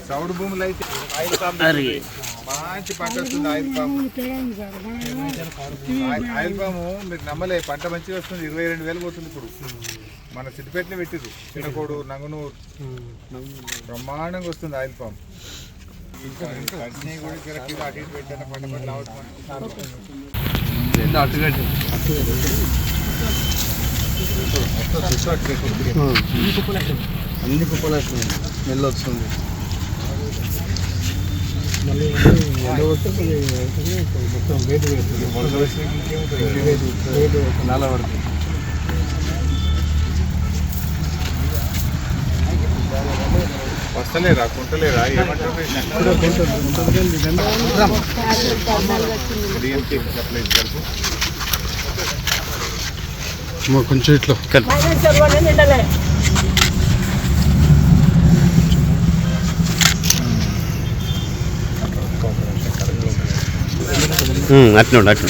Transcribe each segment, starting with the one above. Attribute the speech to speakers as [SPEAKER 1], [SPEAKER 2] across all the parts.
[SPEAKER 1] సౌడు భూములు అయితే మంచి పంట వస్తుంది. ఆయిల్ పాము మీరు నమ్మలే, పంట మంచిగా వస్తుంది. 22,000 పోతుంది ఇప్పుడు. మన సిద్దిపేటనే పెట్టిరు, చిన్నకోడు నంగనూరు బ్రహ్మాండంగా వస్తుంది ఆయిల్ పాము. ఇంకా కూడా అటు ఇటు పెట్టాను పంట పంట
[SPEAKER 2] అన్ని కుప్పలు వస్తున్నాయి, స్మెల్ వస్తుంది. మళ్ళీ మొత్తం వేడి నాల వరకు
[SPEAKER 1] వస్తలేరా కుంటలేరా ఏమంటారు?
[SPEAKER 2] కొంచెం ఇట్లా
[SPEAKER 3] అట్లా ఉండు అట్లా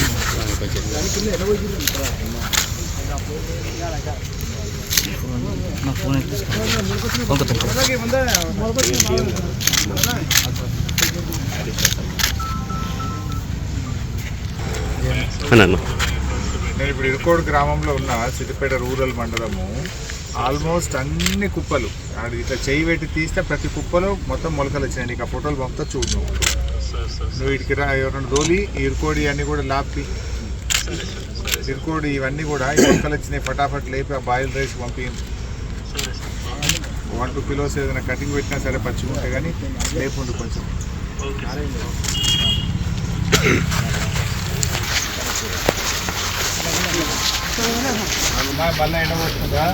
[SPEAKER 1] నేను ఇప్పుడు ఇరుకోడు గ్రామంలో ఉన్న సిద్దిపేట రూరల్ మండలము ఆల్మోస్ట్ అన్ని కుప్పలు ఇట్లా చేయి పెట్టి తీస్తే ప్రతి కుప్పలో మొత్తం మొలకలు వచ్చినాయి. నీకు ఆ ఫోటోలు పంపుతా చూడు. నువ్వు ఇటుకి ఎవరైనా దోలి ఇరుకోడి అన్నీ కూడా లాపి ఇరుకోడి ఇవన్నీ కూడా మొలకలు వచ్చినాయి. ఫటాఫట్ లేపి ఆ బాయిల్ రైస్ పంపింది. 1-2 కిలోస్ ఏదైనా కటింగ్ పెట్టినా సరే పచ్చిగుంటే కానీ లేకుండు కొంచెం. మళ్ళీ ఎండబోతుందా?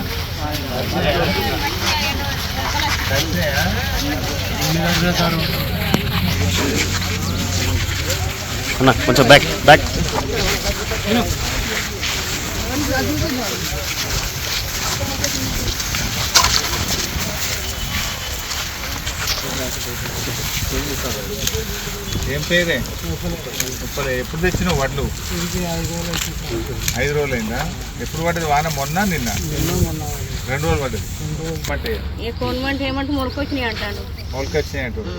[SPEAKER 3] అన్న కొంచెం బ్యాక్ బ్యాక్.
[SPEAKER 1] ఏం పేరే? ఎప్పుడు తెచ్చినావు వడ్లు? 5 రోజులు అయిందా? ఎప్పుడు పడ్డది వాన? మొన్న నిన్న 2 రోజులు పడ్డది. అంటే మొలకొచ్చినాయి అంటారు.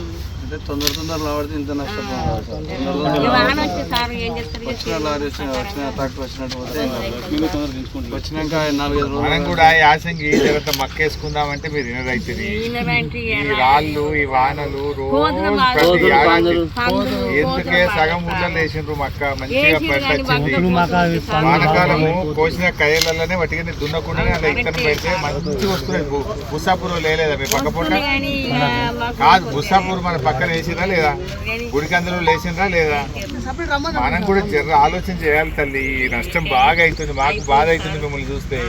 [SPEAKER 2] తొందర లావడితే ఇంత వచ్చినాక 4-5 రోజులు
[SPEAKER 1] మనం కూడా యాసంగి జగత మక్కేసుకుందామంటే మీరు వినరైతుంది. ఈ రాళ్ళు ఈ వానలు రోజు ఎందుకే సగం ఊళ్ళో వేసిండ్రు మక్క మంచిగా పట్టించింది. వానకాలము కోసిన కయ్యలలోనే వాటికి దున్నకుండానే అలా ఇక్కన పెడితే మంచిగా వస్తున్నాయి. బుస్సాపూర్ లేలేదా మీ పక్క పూట? కాదు, బుస్సాపూర్ మన పక్కన వేసిండ్రా లేదా? గుడికందులో లేచిండ్రా లేదా? మనం కూడా జర ఆలోచన చేయాలి తల్లి. నష్టం బాగా అవుతుంది, మాకు బాధ అవుతుంది మిమ్మల్ని చూస్తే.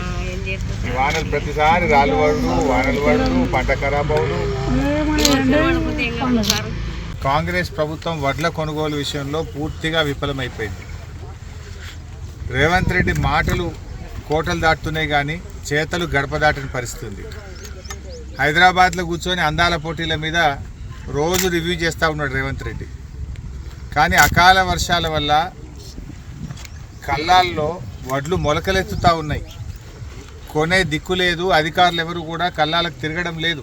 [SPEAKER 1] ఈ వానలు ప్రతిసారి రాళ్ళు పడుడు, వానలు పడుడు, పంట ఖరాబ్ అవుడు. కాంగ్రెస్ ప్రభుత్వం వడ్ల కొనుగోలు విషయంలో పూర్తిగా విఫలమైపోయింది. రేవంత్ రెడ్డి మాటలు కోటలు దాటుతున్నాయి కానీ చేతలు గడప దాటని పరిస్థితి ఉంది. హైదరాబాద్లో కూర్చొని అందాల పోటీల మీద రోజు రివ్యూ చేస్తూ ఉన్నాడు రేవంత్ రెడ్డి. కానీ అకాల వర్షాల వల్ల కళ్ళాల్లో వడ్లు మొలకలెత్తుతూ ఉన్నాయి. కొనే దిక్కు లేదు. అధికారులు ఎవరు కూడా కళ్ళాలకు తిరగడం లేదు.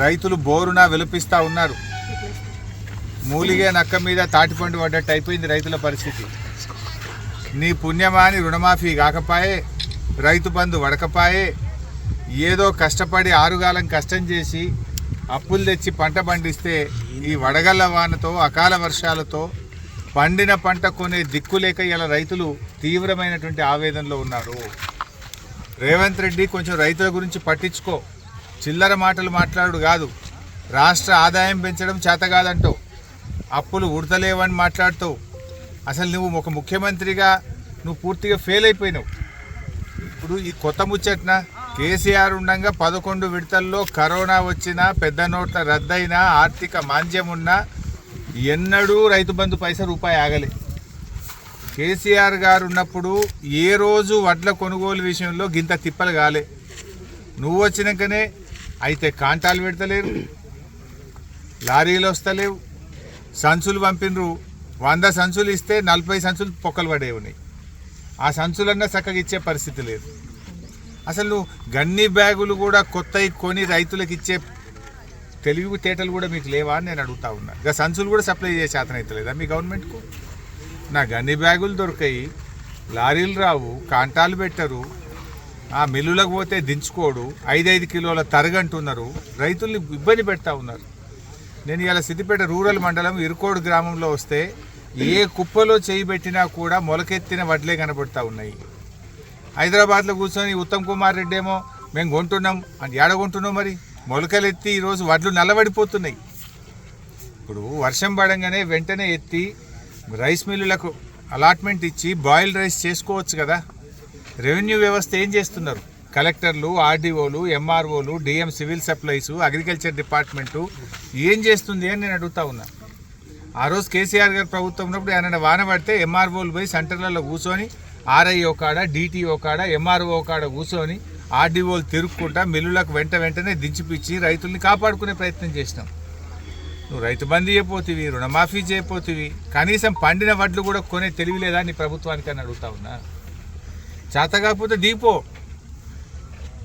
[SPEAKER 1] రైతులు బోరున విలపిస్తూ ఉన్నారు. మూలిగే నక్క మీద తాటిపండు పడ్డట్టు అయిపోయింది రైతుల పరిస్థితి. నీ పుణ్యమాని రుణమాఫీ కాకపాయే, రైతు బంధు వడకపాయే, ఏదో కష్టపడి ఆరుగాలం కష్టం చేసి అప్పులు తెచ్చి పంట పండిస్తే ఈ వడగళ్ల వానతో అకాల వర్షాలతో పండిన పంట కొనే దిక్కులేక ఇలా రైతులు తీవ్రమైనటువంటి ఆవేదనలో ఉన్నారు. రేవంత్ రెడ్డి కొంచెం రైతుల గురించి పట్టించుకో. చిల్లర మాటలు మాట్లాడు కాదు. రాష్ట్ర ఆదాయం పెంచడం చేత కాదంటావు, అప్పులు ఉడతలేవని మాట్లాడుతావు. అసలు నువ్వు ఒక ముఖ్యమంత్రిగా నువ్వు పూర్తిగా ఫెయిల్ అయిపోయినావు. ఇప్పుడు ఈ కొత్త ముచ్చట్న కేసీఆర్ ఉండగా 11 విడతల్లో కరోనా వచ్చినా, పెద్ద నోట్ల రద్దయినా, ఆర్థిక మాంద్యం ఉన్నా ఎన్నడూ రైతు బంధు పైసా రూపాయి ఆగలే. కేసీఆర్ గారు ఉన్నప్పుడు ఏ రోజు వడ్ల కొనుగోలు విషయంలో గింత తిప్పలు కాలే. నువ్వు వచ్చినాకనే అయితే కాంటాలు పెడతలేరు, లారీలు వస్తలేవు, సంచులు పంపినరు. 100 సంచులు ఇస్తే 40 సంచులు పొక్కలు పడే ఉన్నాయి. ఆ సంచులన్నా చక్కగా ఇచ్చే పరిస్థితి లేదు. అసలు నువ్వు గన్ని బ్యాగులు కూడా కొత్తవి కొని రైతులకు ఇచ్చే తెలివి తేటలు కూడా మీకు లేవా అని నేను అడుగుతా ఉన్నా. ఇక సంచులు కూడా సప్లై చేసే శాతం అవుతలేదా మీ గవర్నమెంట్కు? నాకు అన్ని బ్యాగులు దొరికాయి, లారీలు రావు, కాంటాలు పెట్టరు, ఆ మిల్లులకు పోతే దించుకోడు, 5 కిలోల తరగంటున్నారు, రైతుల్ని ఇబ్బంది పెడతా ఉన్నారు. నేను ఇలా సిద్దిపేట రూరల్ మండలం ఇరుకోడు గ్రామంలో వస్తే ఏ కుప్పలో చేయి పెట్టినా కూడా మొలకెత్తిన వడ్లే కనబడుతూ ఉన్నాయి. హైదరాబాద్లో కూర్చొని ఉత్తమ్ కుమార్ రెడ్డి ఏమో మేము కొంటున్నాం అని ఏడగొంటున్నాం, మరి మొలకలెత్తి ఈరోజు వడ్లు నల్లబడిపోతున్నాయి. ఇప్పుడు వర్షం పడంగానే వెంటనే ఎత్తి రైస్ మిల్లులకు అలాట్మెంట్ ఇచ్చి బాయిల్డ్ రైస్ చేసుకోవచ్చు కదా. రెవెన్యూ వ్యవస్థ ఏం చేస్తున్నారు? కలెక్టర్లు, ఆర్డీఓలు, ఎంఆర్ఓలు, DM civil supplies, agriculture department ఏం చేస్తుంది అని నేను అడుగుతా ఉన్నా. ఆ రోజు కేసీఆర్ గారు ప్రభుత్వం ఉన్నప్పుడు ఏమైనా వాన పడితే ఎంఆర్ఓలు పోయి సెంటర్లలో కూర్చొని ఆర్ఐఓ కాడ, డిటిఓ కాడ, ఎంఆర్ఓ కాడ కూర్చొని ఆర్డీఓలు తిరుక్కుంటా మిల్లులకు వెంటనే దించిపిచ్చి రైతుల్ని కాపాడుకునే ప్రయత్నం చేసినాం. నువ్వు రైతు బంధు చేయపోతివి, రుణమాఫీ చేయపోతివి, కనీసం పండిన వడ్లు కూడా కొనే తెలివి లేదా నీ ప్రభుత్వానికి అని అడుగుతా ఉన్నా. చేత కాకపోతే దీపో,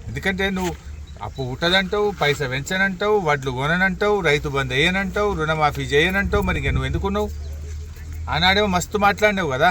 [SPEAKER 1] ఎందుకంటే నువ్వు అప్పు పుట్టదంటావు, పైసా పెంచనంటావు, వడ్లు కొననంటావు, రైతు బంధు వేయనంటావు, రుణమాఫీ చేయనంటావు. మరి ఇక నువ్వు ఎందుకున్నావు? ఆనాడేమో మస్తు మాట్లాడినావు కదా.